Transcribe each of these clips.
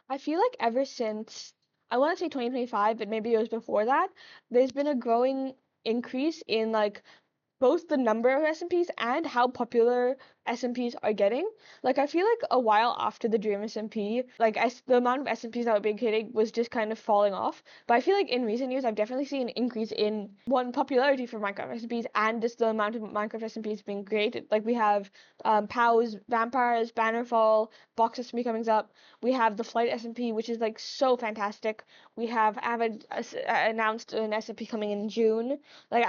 I feel like ever since, I want to say 2025, but maybe it was before that, there's been a growing increase in like both the number of SMPs and how popular SMPs are getting. Like I feel like a while after the Dream SMP, like the amount of SMPs that were being created was just kind of falling off. But I feel like in recent years, I've definitely seen an increase in one popularity for Minecraft SMPs and just the amount of Minecraft SMPs being created. Like we have POWs, Vampires, Bannerfall, Box SMP coming up. We have the Flight SMP, which is like so fantastic. We have Avid announced an SMP coming in June. Like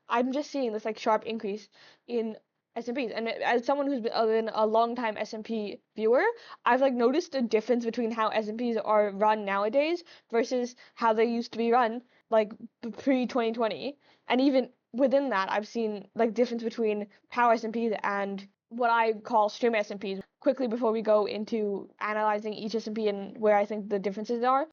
I'm just seeing this like sharp increase in SMPs. And as someone who's been a long time SMP viewer, I've like noticed a difference between how SMPs are run nowadays versus how they used to be run like pre 2020. And even within that, I've seen like difference between power SMPs and what I call streamer SMPs. Quickly before we go into analyzing each SMP and where I think the differences are,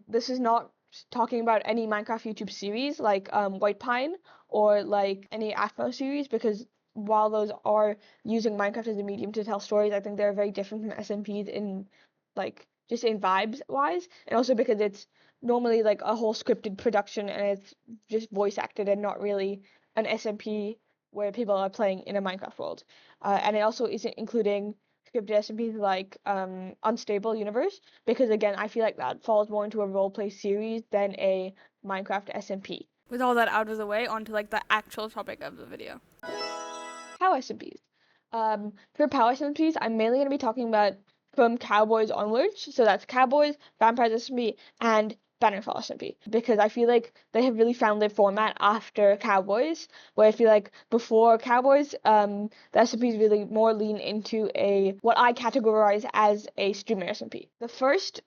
this is not talking about any Minecraft YouTube series like White Pine or like any Atmo series, because while those are using Minecraft as a medium to tell stories, I think they're very different from SMPs in like just in vibes wise, and also because it's normally like a whole scripted production and it's just voice acted and not really an SMP where people are playing in a Minecraft world. And it also isn't including scripted SMPs like Unstable Universe, because again, I feel like that falls more into a roleplay series than a Minecraft SMP. With all that out of the way, onto like the actual topic of the video. PowSMPs. For PowSMPs, I'm mainly going to be talking about from Cowboys onwards. So that's Cowboys, Vampires SMP, and Bannerfall SMP. Because I feel like they have really found their format after Cowboys, where I feel like before Cowboys, the SMPs really more lean into what I categorize as a streamer SMP. The first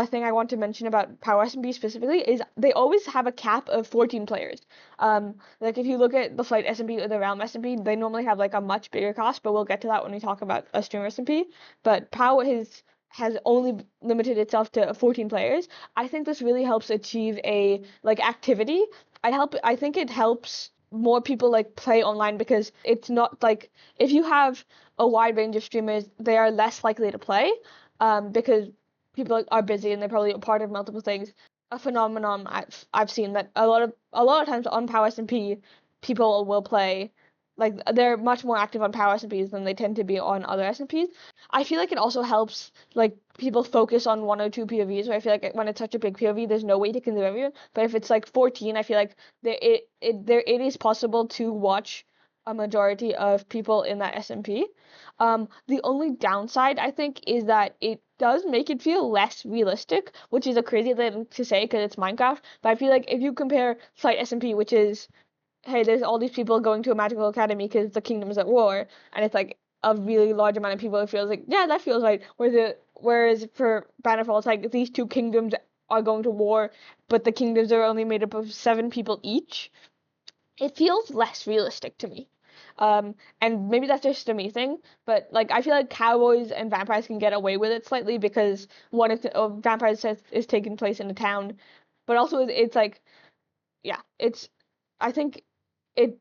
thing I want to mention about PowSMP specifically is they always have a cap of 14 players. Like if you look at the Flight SMP or the Realm SMP, they normally have like a much bigger cost, but we'll get to that when we talk about a streamer SMP. But POW has only limited itself to 14 players. I think this really helps achieve a like activity. I think it helps more people like play online, because it's not like if you have a wide range of streamers, they are less likely to play because people are busy and they're probably a part of multiple things. A phenomenon I've seen that a lot of times on PowSMP people will play, like they're much more active on PowSMPs than they tend to be on other SMPs. I feel like it also helps like people focus on one or two POVs, where I feel like when it's such a big POV, there's no way to consider everyone. But if it's like 14, I feel like it is possible to watch a majority of people in that SMP. The only downside I think is that it does make it feel less realistic, which is a crazy thing to say because it's Minecraft. But I feel like if you compare Flight SMP, which is, hey, there's all these people going to a magical academy because the kingdom's at war, and it's like a really large amount of people, it feels like, yeah, that feels right. Whereas for Bannerfall, it's like these two kingdoms are going to war, but the kingdoms are only made up of 7 people each. It feels less realistic to me. And maybe that's just a me thing, but like I feel like Cowboys and Vampires can get away with it slightly because one of Vampires is taking place in a town, but also it's like, yeah, it's, I think it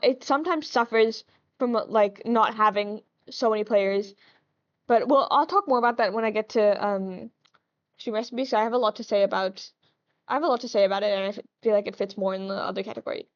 it sometimes suffers from like not having so many players. But well, I'll talk more about that when I get to StreamerSMPs. I have a lot to say about it, and I feel like it fits more in the other category.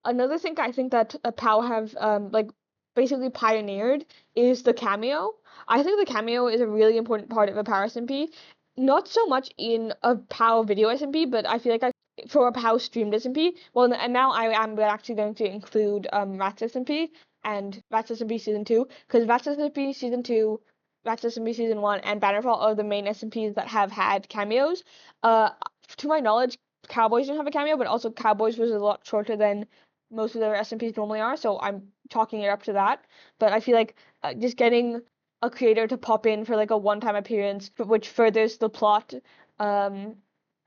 Another thing I think that POW have like basically pioneered is the cameo. I think the cameo is a really important part of a POW SMP. Not so much in a POW video SMP, but I feel like for a POW streamed SMP. Well, and now I am actually going to include Rats SMP and Rats SMP Season 2, because Rats SMP Season 2, Rats SMP Season 1, and Bannerfall are the main SMPs that have had cameos. Uh, to my knowledge, Cowboys didn't have a cameo, but also Cowboys was a lot shorter than most of their SMPs normally are, so I'm chalking it up to that. But I feel like just getting a creator to pop in for like a one-time appearance, which furthers the plot, and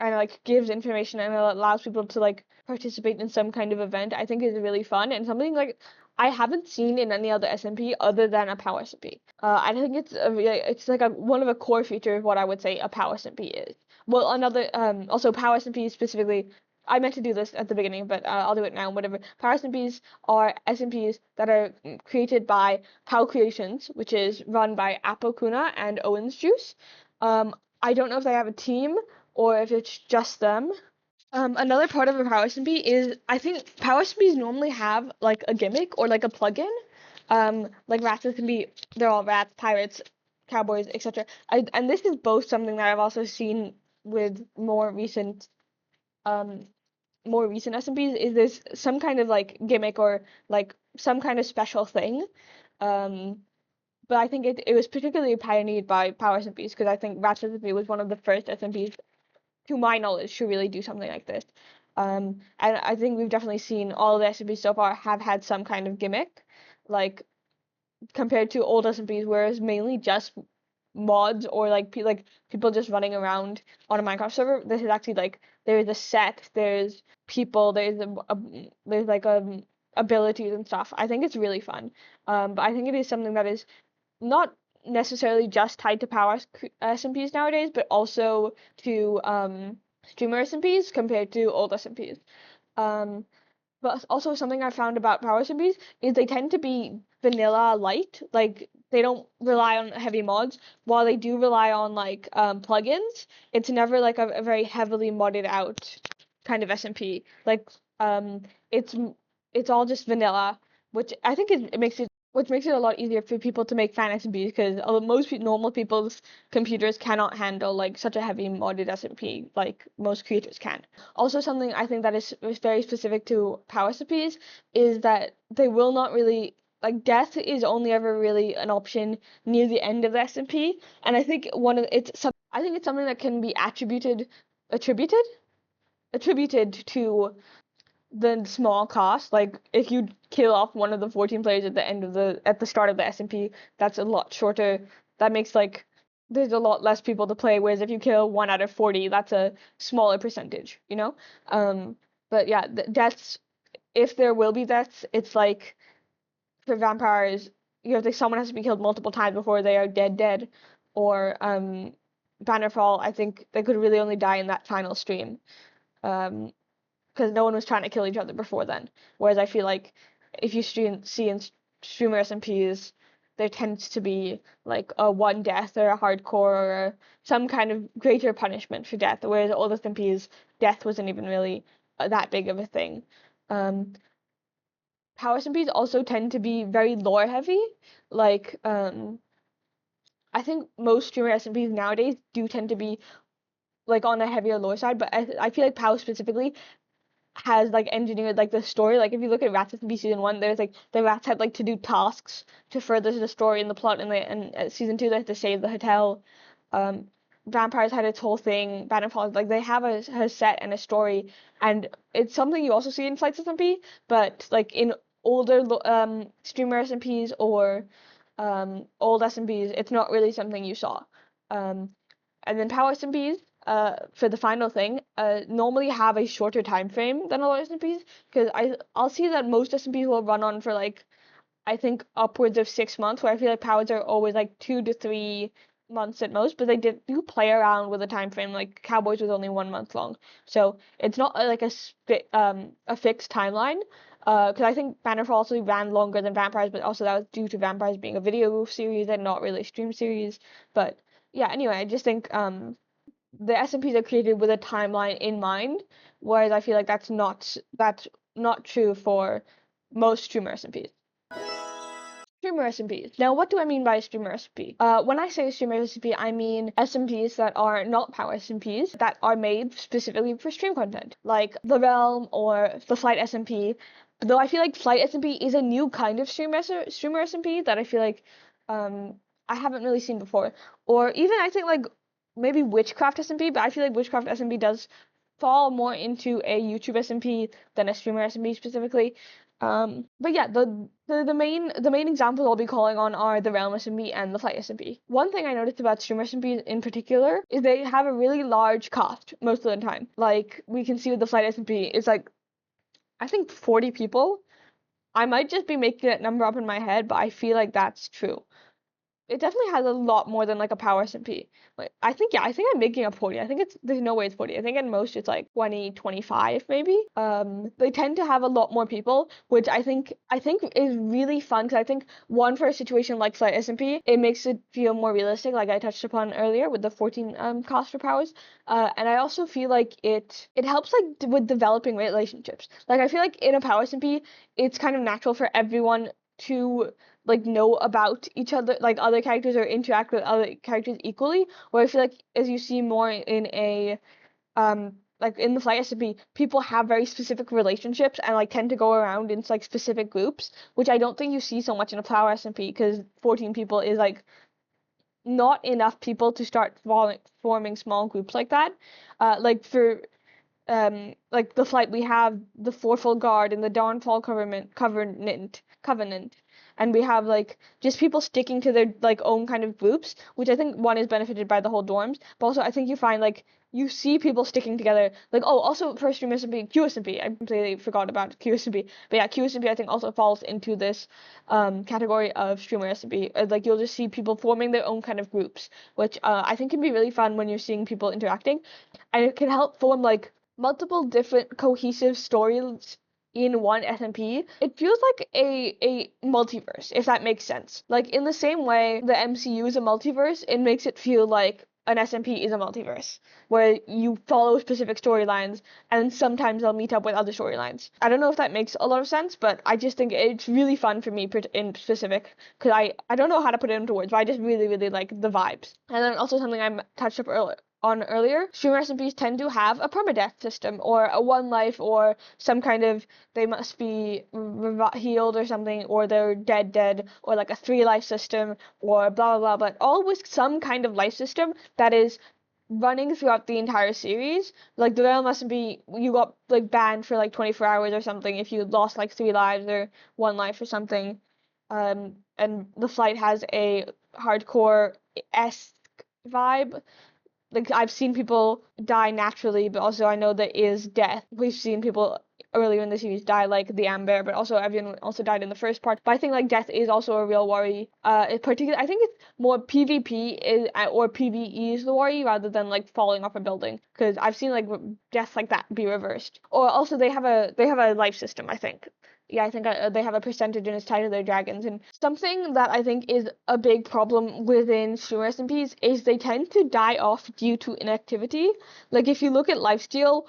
like gives information and allows people to like participate in some kind of event, I think is really fun and something like I haven't seen in any other SMP other than a POW SMP. I think it's like one of the core features of what I would say a POW SMP is. Well, another also POW SMP specifically, I meant to do this at the beginning, but I'll do it now. Whatever. POW SMPs are SMPs that are created by POW Creations, which is run by Apokuna and Owens Juice. I don't know if they have a team or if it's just them. Another part of a PowSMP is I think PowSMPs normally have like a gimmick or like a plugin. Like rats can be they're all rats, pirates, cowboys, etc. And this is both something that I've also seen with um more recent SMPs is there's some kind of like gimmick or like some kind of special thing. Um, but I think it was particularly pioneered by PowSMPs because I think Rats SMP was one of the first SMPs to my knowledge, to really do something like this. And I think we've definitely seen all of the SMPs so far have had some kind of gimmick, like compared to old SMPs, where it's mainly just mods or like people just running around on a Minecraft server. This is actually like there's a set, there's people, there's like abilities and stuff. I think it's really fun. But I think it is something that is not necessarily just tied to Power SMPs nowadays, but also to streamer SMPs compared to old SMPs. Um, but also something I found about PowSMPs is they tend to be vanilla light. Like they don't rely on heavy mods. While they do rely on like plugins, it's never like a very heavily modded out kind of SMP. Like um it's it's all just vanilla, which I think it makes it which makes it a lot easier for people to make fan SMPs because normal people's computers cannot handle like such a heavy modded SMP like most creators can. Also, something I think that is very specific to PowSMPs is that they will not really like death is only ever really an option near the end of the SMP, and I think I think it's something that can be attributed attributed to the small cost. Like if you kill off one of the 14 players at the start of the SMP, that's a lot shorter. That makes like there's a lot less people to play. Whereas if you kill 1 out of 40, that's a smaller percentage, you know. But yeah, deaths. If there will be deaths, it's like for vampires, someone has to be killed multiple times before they are dead. Or Bannerfall, I think they could really only die in that final stream. Um, because no one was trying to kill each other before then. Whereas I feel like if you see in StreamerSMPs, there tends to be like a one death or a hardcore or some kind of greater punishment for death. Whereas old SMPs, death wasn't even really that big of a thing. Um, Power SMPs also tend to be very lore heavy. Like, I think most streamer SMPs nowadays do tend to be like on a heavier lore side, but I feel like POW specifically has like engineered like the story. Like if you look at Rats SMP season 1, there's like the rats had like to do tasks to further the story and the plot, and season 2 they had to save the hotel. Um, Vampires had its whole thing. Bannerfall, like they have a set and a story, and it's something you also see in Flights SMP, but like in older streamer SMPs or old SMPs, it's not really something you saw. Um, and then Power SMPs, for the final thing, normally have a shorter time frame than a lot of SMPs because I'll see that most SMPs will run on for like I think upwards of 6 months, where I feel like powers are always like 2 to 3 months at most, but they do play around with a time frame. Like Cowboys was only 1 month long, so it's not like a fixed timeline. Because I think Bannerfall also ran longer than Vampires, but also that was due to Vampires being a video series and not really a stream series. But yeah, anyway, I just think the SMPs are created with a timeline in mind, whereas I feel like that's not true for most streamer SMPs. Streamer SMPs. Now, what do I mean by a streamer SMP? When I say streamer SMP, I mean SMPs that are not Power SMPs that are made specifically for stream content, like The Realm or the Flight SMP. Though I feel like Flight SMP is a new kind of streamer SMP that I feel like I haven't really seen before. Or even I think like maybe Witchcraft SMP, but I feel like Witchcraft SMP does fall more into a YouTube SMP than a streamer SMP specifically. But yeah, the main examples I'll be calling on are the Realm SMP and the Flight SMP. One thing I noticed about streamer SMPs in particular is they have a really large cost most of the time. Like we can see with the Flight SMP, it's like I think 40 people. I might just be making that number up in my head, but I feel like that's true. it definitely has a lot more than like a PowSMP. Like I think I'm making up 40. I think there's no way it's 40. I think at most it's like 20, 25 maybe. They tend to have a lot more people, which I think is really fun because I think one for a situation like Flight SMP, it makes it feel more realistic, like I touched upon earlier with the 14 caster powers. And I also feel like it helps like with developing relationships. Like I feel like in a PowSMP, it's kind of natural for everyone to like know about each other, like other characters, or interact with other characters equally. Where I feel like as you see more in a like in the Flight SMP, people have very specific relationships and like tend to go around in like specific groups, which I don't think you see so much in a Power SMP because 14 people is like not enough people to start forming small groups like that. Like for like the Flight, we have the Fourfold Guard and the Dawnfall Covenant, and we have like just people sticking to their like own kind of groups, which I think one is benefited by the whole dorms, but also I think you find like you see people sticking together. Like, oh, also for StreamerSMP, QSMP, I completely forgot about QSMP, but yeah, QSMP I think also falls into this category of StreamerSMP. Like you'll just see people forming their own kind of groups, which I think can be really fun when you're seeing people interacting, and it can help form like multiple different cohesive stories in one SMP. It feels like a multiverse, if that makes sense. Like in the same way the MCU is a multiverse, it makes it feel like an SMP is a multiverse, where you follow specific storylines and sometimes they'll meet up with other storylines. I don't know if that makes a lot of sense, but I just think it's really fun for me in specific, because I don't know how to put it into words, but I just really, really like the vibes. And then also something I touched up earlier, StreamerSMPs tend to have a permadeath system, or a one life, or some kind of they must be healed or something, or they're dead, or like a 3 life system, or blah blah blah, but all with some kind of life system that is running throughout the entire series. Like the realm mustn't be you got like banned for like 24 hours or something if you lost like 3 lives or 1 life or something. And the Flight has a hardcore esque vibe. Like I've seen people die naturally, but also I know there is death. We've seen people earlier in the series die, like the Amber, but also everyone also died in the first part. But I think like death is also a real worry. It particularly I think it's more PvP is or PvE is the worry rather than like falling off a building, because I've seen like death like that be reversed. Or also they have a life system, I think. Yeah, I think they have a percentage and it's tied to their dragons. And something that I think is a big problem within StreamerSMPs is they tend to die off due to inactivity. Like if you look at lifesteal,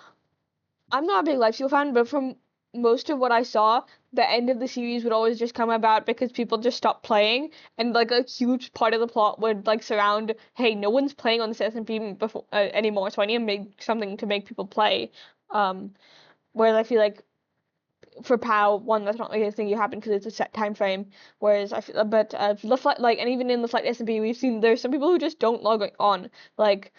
I'm not a big lifesteal fan, but from most of what I saw, the end of the series would always just come about because people just stopped playing, and like a huge part of the plot would like surround, hey, no one's playing on this SMP before anymore, so I need to make something to make people play. Whereas I feel like for POW, one, that's not like a thing you happen because it's a set time frame. Whereas I feel, but the Flight, like, and even in the Flight SMP, we've seen there's some people who just don't log on. Like,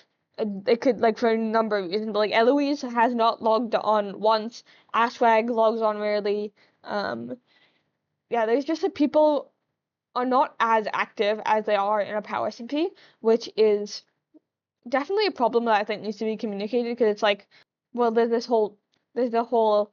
it could like for a number of reasons. But, like Eloise has not logged on once. Ashwag logs on rarely. Yeah, there's just that people are not as active as they are in a POW SMP, which is definitely a problem that I think needs to be communicated, because it's like, well, there's the whole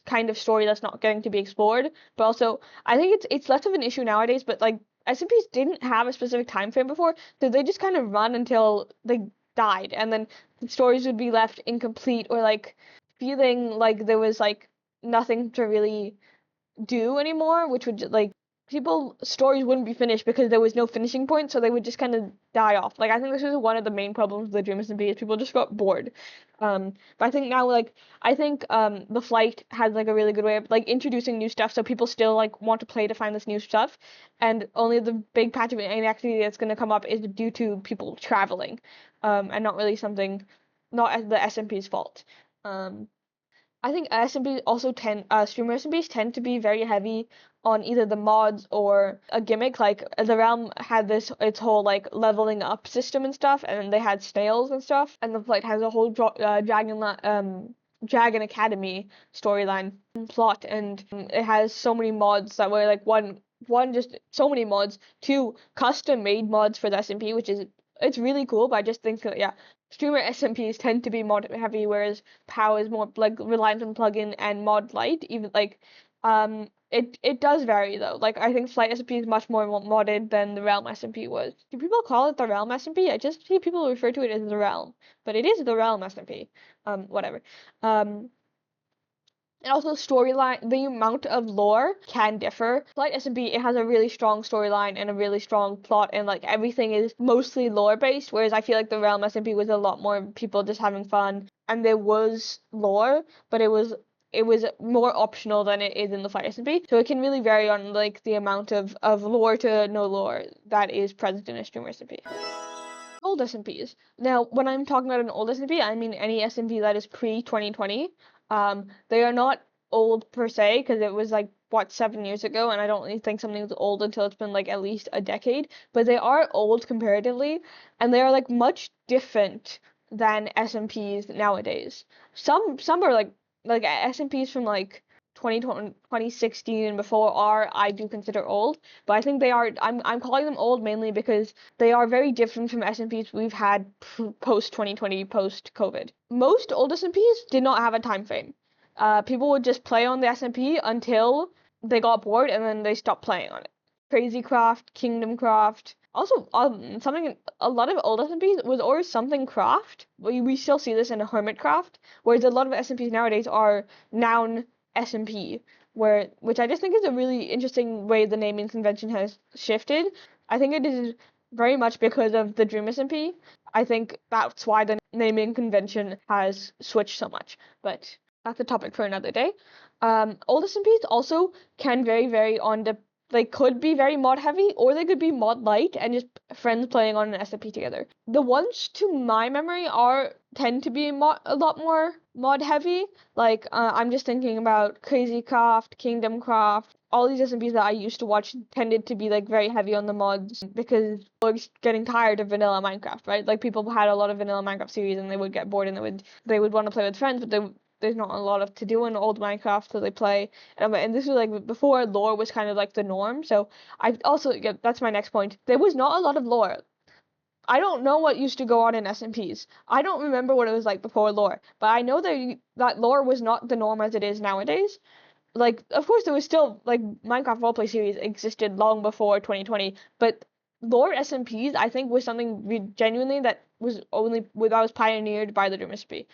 kind of story that's not getting to be explored, but also I think it's less of an issue nowadays. But like SMPs didn't have a specific time frame before, so they just kind of run until they died, and then the stories would be left incomplete, or like feeling like there was like nothing to really do anymore, which would like people stories wouldn't be finished because there was no finishing point, so they would just kind of die off. Like I think this was one of the main problems with the Dream SMP is people just got bored. But I think now like I think the Flight has like a really good way of like introducing new stuff, so people still like want to play to find this new stuff, and only the big patch of inactivity that's going to come up is due to people traveling, and not really something, not as the SMP's fault. Um, I think SMPs also streamer SMPs tend to be very heavy on either the mods or a gimmick. Like the Realm had its whole like leveling up system and stuff, and they had snails and stuff, and the Flight has a whole Dragon Academy storyline and plot, and it has so many mods that were like one just so many mods, two custom made mods for the SMP, which is it's really cool. But I just think that, yeah, streamer SMPs tend to be mod heavy, whereas POW is more like reliant on plugin and mod light. Even like It does vary though. Like I think Flight SMP is much more modded than the Realm SMP was. Do people call it the Realm SMP? I just see people refer to it as the Realm, but it is the Realm SMP. Whatever. And also storyline, the amount of lore can differ. Flight SMP, it has a really strong storyline and a really strong plot, and like everything is mostly lore based, whereas I feel like the Realm SMP was a lot more people just having fun, and there was lore, but it was more optional than it is in the Flight SMP. So it can really vary on like the amount of lore to no lore that is present in a streamer SMP. Old SMPs. Now, when I'm talking about an old SMP, I mean any SMP that is pre-2020. They are not old per se because it was like what 7 years ago, and I don't really think something's old until it's been like at least a decade. But they are old comparatively, and they are like much different than SMPs nowadays. Some are like SMPs from like 2020, 2016 and before are I do consider old, but I think they are. I'm calling them old mainly because they are very different from SMPs we've had post 2020, post COVID. Most old SMPs did not have a time frame. People would just play on the SMP until they got bored and then they stopped playing on it. Crazy Craft, Kingdom Craft. Also, something a lot of old SMPs was always something craft. We still see this in a Hermit Craft, whereas a lot of SMPs nowadays are noun SMP, which I just think is a really interesting way the naming convention has shifted. I think it is very much because of the DreamSMP. I think that's why the naming convention has switched so much, but that's a topic for another day. Old SMPs also can vary on the they could be very mod heavy, or they could be mod light and just friends playing on an SMP together. The ones to my memory tend to be a lot more mod heavy. Like I'm just thinking about Crazy Craft, Kingdom Craft. All these SMPs that I used to watch tended to be like very heavy on the mods because people were getting tired of vanilla Minecraft, right? Like people had a lot of vanilla Minecraft series and they would get bored and they would want to play with friends, but there's not a lot to do in old Minecraft, so they play. And this was like before lore was kind of like the norm. So I also, yeah, that's my next point. There was not a lot of lore. I don't know what used to go on in SMPs. I don't remember what it was like before lore, but I know that lore was not the norm as it is nowadays. Like, of course, there was still like Minecraft roleplay series existed long before 2020, but lore SMPs I think was something genuinely that was pioneered by the DreamSMP.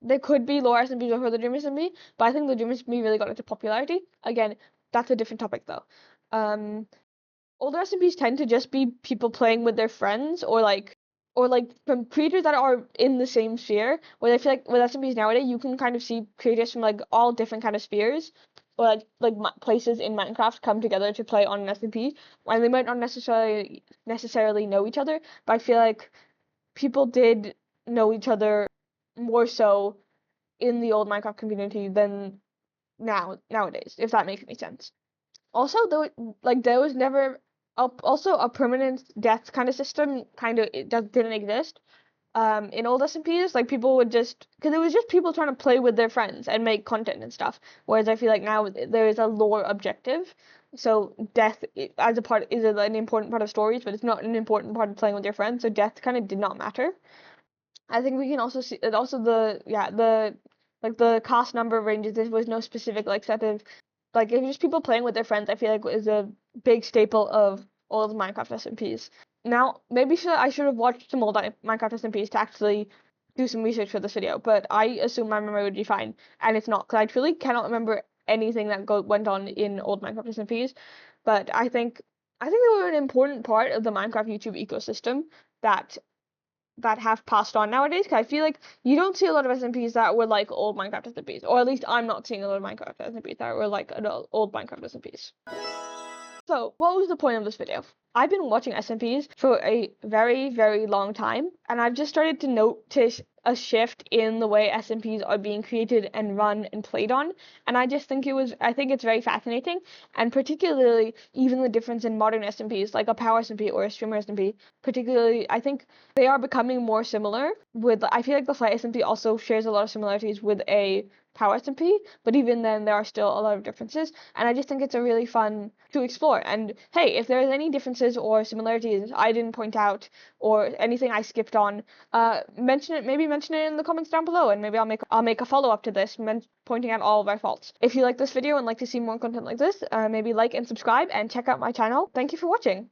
There could be lore SMPs before the DreamSMP, but I think the DreamSMP really got into popularity. Again, that's a different topic though. Older SMPs tend to just be people playing with their friends or like from creators that are in the same sphere. Where I feel like with SMPs nowadays, you can kind of see creators from like all different kind of spheres, or like places in Minecraft come together to play on an SMP, and they might not necessarily know each other, but I feel like people did know each other more so in the old Minecraft community than nowadays, if that makes any sense. Also, there was never also a permanent death kind of system. It didn't exist. In old SMPs, like people would because it was just people trying to play with their friends and make content and stuff. Whereas I feel like now there is a lore objective. So death as a part is an important part of stories, but it's not an important part of playing with your friends. So death kind of did not matter. I think we can also see also the cast number ranges. There was no specific like set of like it was just people playing with their friends. I feel like is a big staple of old Minecraft SMPs. Now maybe I should have watched some old Minecraft SMPs to actually do some research for this video, but I assume my memory would be fine, and it's not because I truly cannot remember anything that went on in old Minecraft SMPs. But I think they were an important part of the Minecraft YouTube ecosystem that have passed on nowadays, because I feel like you don't see a lot of SMPs that were like old Minecraft SMPs, or at least I'm not seeing a lot of Minecraft SMPs that were like old Minecraft SMPs. So, what was the point of this video? I've been watching SMPs for a very, very long time, and I've just started to notice a shift in the way SMPs are being created and run and played on, and I think it's very fascinating, and particularly even the difference in modern SMPs, like a PowSMP or a StreamerSMP, particularly, I think they are becoming more similar I feel like the Flight SMP also shares a lot of similarities with a PowSMP, but even then there are still a lot of differences, and I just think it's a really fun to explore. And hey, if there's any differences or similarities I didn't point out or anything I skipped on, mention it in the comments down below, and maybe I'll make a follow-up to this pointing out all of our faults. If you like this video and like to see more content like this, maybe like and subscribe and check out my channel. Thank you for watching.